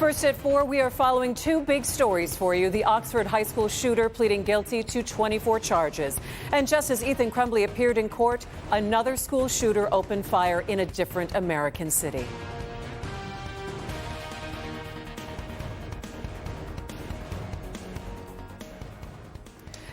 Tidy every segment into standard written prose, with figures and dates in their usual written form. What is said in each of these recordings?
First at 4, we are following two big stories for you. The Oxford High School shooter pleading guilty to 24 charges. And just as Ethan Crumbley appeared in court, another school shooter opened fire in a different American city.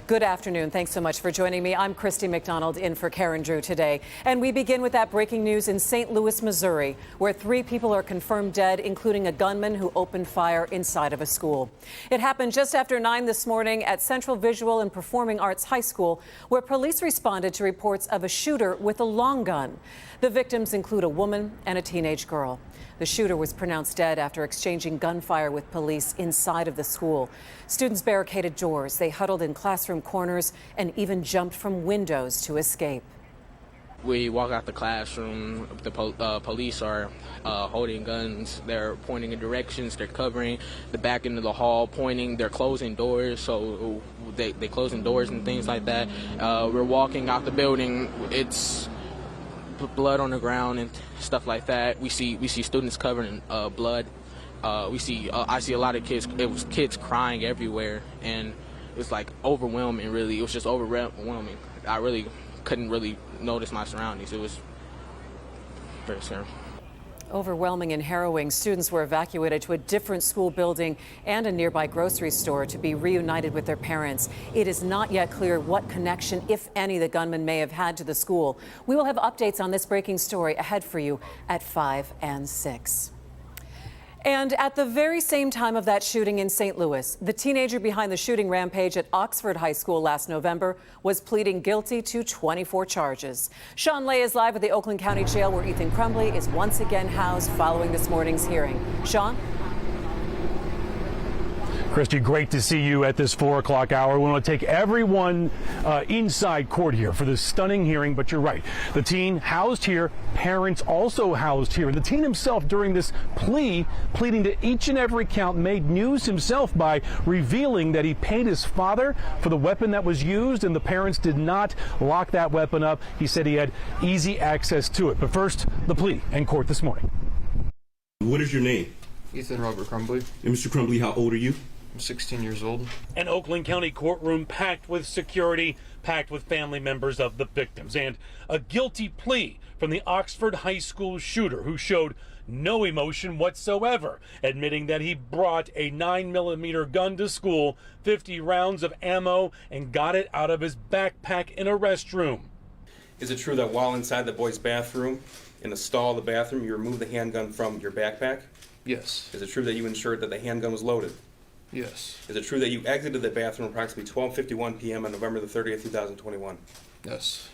Good afternoon. Thanks so much for joining me. I'm Christy McDonald in for Karen Drew today. And we begin with that breaking news in St. Louis, Missouri, where 3 people are confirmed dead, including a gunman who opened fire inside of a school. It happened just after 9 this morning at Central Visual and Performing Arts High School, where police responded to reports of a shooter with a long gun. The victims include a woman and a teenage girl. The shooter was pronounced dead after exchanging gunfire with police inside of the school. Students barricaded doors. They huddled in classroom corners and even jumped from windows to escape. We walk out the classroom. The police are holding guns. They're pointing in directions. They're covering the back end of the hall, pointing. They're closing doors, so they closing doors and things like that. We're walking out the building. It's blood on the ground and stuff like that. We see students covered in blood. I see a lot of kids. It was kids crying everywhere, and it was like overwhelming. Really, it was just overwhelming. I really couldn't really notice my surroundings. It was very scary. Overwhelming and harrowing. Students were evacuated to a different school building and a nearby grocery store to be reunited with their parents. It is not yet clear what connection, if any, the gunman may have had to the school. We will have updates on this breaking story ahead for you at 5 and 6. And at the very same time of that shooting in St. Louis, the teenager behind the shooting rampage at Oxford High School last November was pleading guilty to 24 charges. Sean Lay is live at the Oakland County Jail, where Ethan Crumbley is once again housed following this morning's hearing. Sean? Christy, great to see you at this 4 o'clock hour. We want to take everyone inside court here for this stunning hearing, but you're right. The teen housed here, parents also housed here. And the teen himself, during this plea, pleading to each and every count, made news himself by revealing that he paid his father for the weapon that was used, and the parents did not lock that weapon up. He said he had easy access to it. But first, the plea in court this morning. What is your name? Ethan Robert Crumbley. And Mr. Crumbley, how old are you? I'm 16 years old. An Oakland County courtroom packed with security, packed with family members of the victims, and a guilty plea from the Oxford High School shooter who showed no emotion whatsoever, admitting that he brought a 9mm gun to school, 50 rounds of ammo, and got it out of his backpack in a restroom. Is it true that while inside the boys' bathroom, in the stall of the bathroom, you removed the handgun from your backpack? Yes. Is it true that you ensured that the handgun was loaded? Yes. Is it true that you exited the bathroom approximately 12:51 p.m. on November the 30th, 2021? Yes.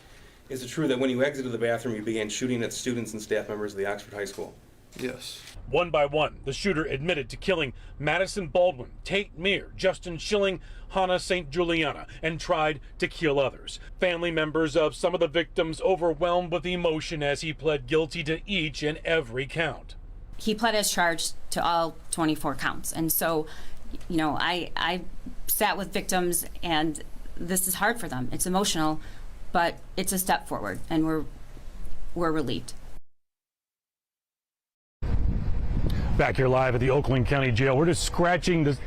Is it true that when you exited the bathroom, you began shooting at students and staff members of the Oxford High School? Yes. One by one, the shooter admitted to killing Madison Baldwin, Tate Meir, Justin Schilling, Hannah St. Juliana, and tried to kill others. Family members of some of the victims overwhelmed with emotion as he pled guilty to each and every count. He pled as charged to all 24 counts. And so, you know, I sat with victims, and this is hard for them. It's emotional, but it's a step forward, and we're relieved. Back here live at the Oakland County Jail, we're just scratching the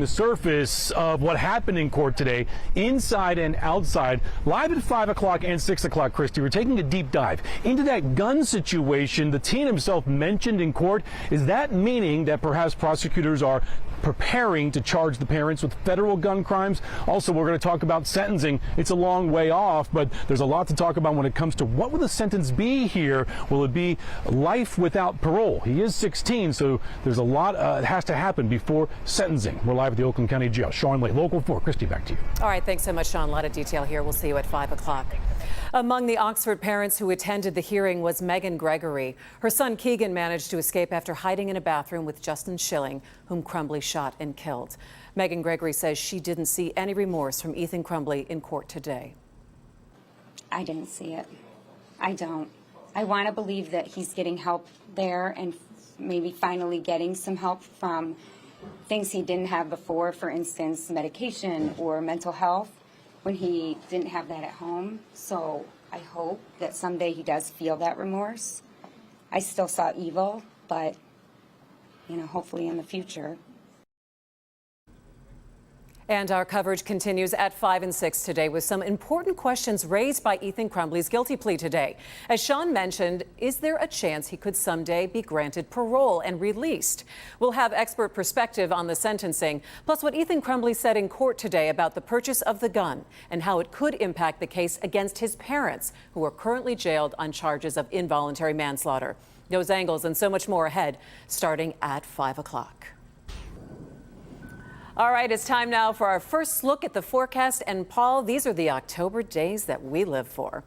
surface of what happened in court today, inside and outside. Live at 5 o'clock and 6 o'clock, Christy, we're taking a deep dive into that gun situation the teen himself mentioned in court. Is that meaning that perhaps prosecutors are preparing to charge the parents with federal gun crimes? Also, we're going to talk about sentencing. It's a long way off, but there's a lot to talk about when it comes to what will the sentence be here. Will it be life without parole? He is 16, so there's a lot that has to happen before sentencing. We're live at the Oakland County Jail. Sean Lay, Local 4. Christy, back to you. All right, thanks so much, Sean. A lot of detail here. We'll see you at 5 o'clock. Among the Oxford parents who attended the hearing was Megan Gregory. Her son Keegan managed to escape after hiding in a bathroom with Justin Schilling, whom Crumbley shot and killed. Megan Gregory says she didn't see any remorse from Ethan Crumbley in court today. I didn't see it. I don't. I want to believe that he's getting help there and maybe finally getting some help from things he didn't have before, for instance, medication or mental health, when he didn't have that at home. So I hope that someday he does feel that remorse. I still saw evil, but hopefully in the future. And our coverage continues at 5 and 6 today with some important questions raised by Ethan Crumbley's guilty plea today. As Sean mentioned, is there a chance he could someday be granted parole and released? We'll have expert perspective on the sentencing, plus what Ethan Crumbley said in court today about the purchase of the gun and how it could impact the case against his parents, who are currently jailed on charges of involuntary manslaughter. Those angles and so much more ahead, starting at 5 o'clock. All right, it's time now for our first look at the forecast. And Paul, these are the October days that we live for.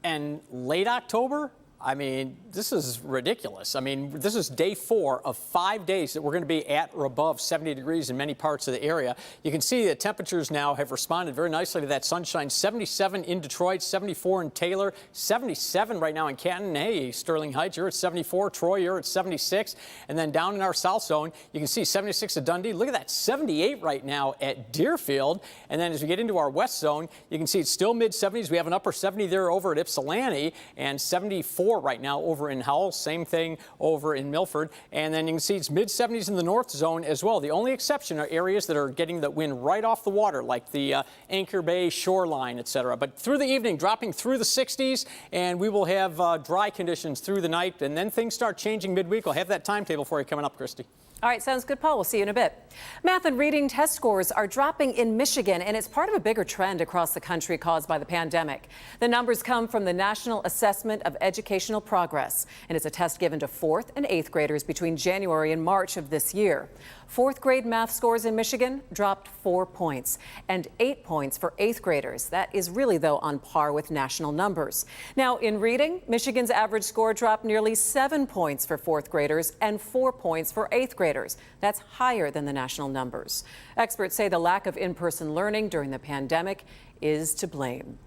And late October? I mean, this is ridiculous. I mean, this is day 4 of 5 days that we're going to be at or above 70 degrees in many parts of the area. You can see the temperatures now have responded very nicely to that sunshine. 77 in Detroit, 74 in Taylor, 77 right now in Canton. Hey, Sterling Heights, you're at 74. Troy, you're at 76. And then down in our south zone, you can see 76 at Dundee. Look at that, 78 right now at Deerfield. And then as we get into our west zone, you can see it's still mid-70s. We have an upper 70 there over at Ypsilanti and 74 right now over in Howell. Same thing over in Milford. And then you can see it's mid-70s in the north zone as well. The only exception are areas that are getting the wind right off the water, like the Anchor Bay shoreline, etc. But through the evening, dropping through the 60s, and we will have dry conditions through the night, and then things start changing midweek. We'll have that timetable for you coming up, Christy. All right, sounds good, Paul. We'll see you in a bit. Math and reading test scores are dropping in Michigan, and it's part of a bigger trend across the country caused by the pandemic. The numbers come from the National Assessment of Educational Progress, and it's a test given to 4th and 8th graders between January and March of this year. 4th grade math scores in Michigan dropped 4 points and 8 points for 8th graders. That is really, though, on par with national numbers. Now, in reading, Michigan's average score dropped nearly 7 points for 4th graders and 4 points for 8th graders. That's higher than the national numbers. Experts say the lack of in-person learning during the pandemic is to blame.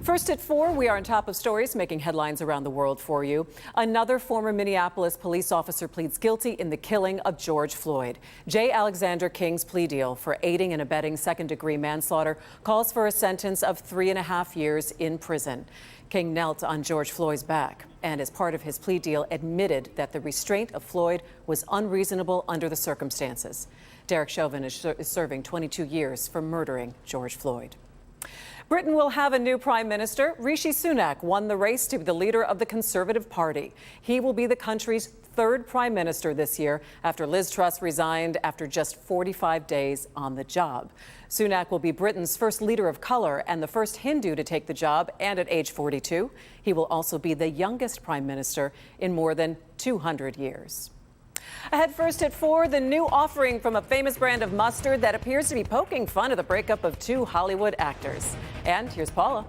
First at 4, we are on top of stories making headlines around the world for you. Another former Minneapolis police officer pleads guilty in the killing of George Floyd. J. Alexander King's plea deal for aiding and abetting second-degree manslaughter calls for a sentence of 3.5 years in prison. King knelt on George Floyd's back and, as part of his plea deal, admitted that the restraint of Floyd was unreasonable under the circumstances. Derek Chauvin is serving 22 years for murdering George Floyd. Britain will have a new prime minister. Rishi Sunak won the race to be the leader of the Conservative Party. He will be the country's 3rd prime minister this year after Liz Truss resigned after just 45 days on the job. Sunak will be Britain's first leader of color and the first Hindu to take the job, and at age 42, he will also be the youngest prime minister in more than 200 years. Ahead first at 4, the new offering from a famous brand of mustard that appears to be poking fun at the breakup of 2 Hollywood actors. And here's Paula.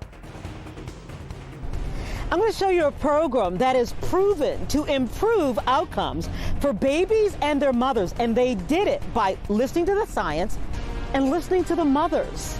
I'm going to show you a program that is proven to improve outcomes for babies and their mothers. And they did it by listening to the science and listening to the mothers.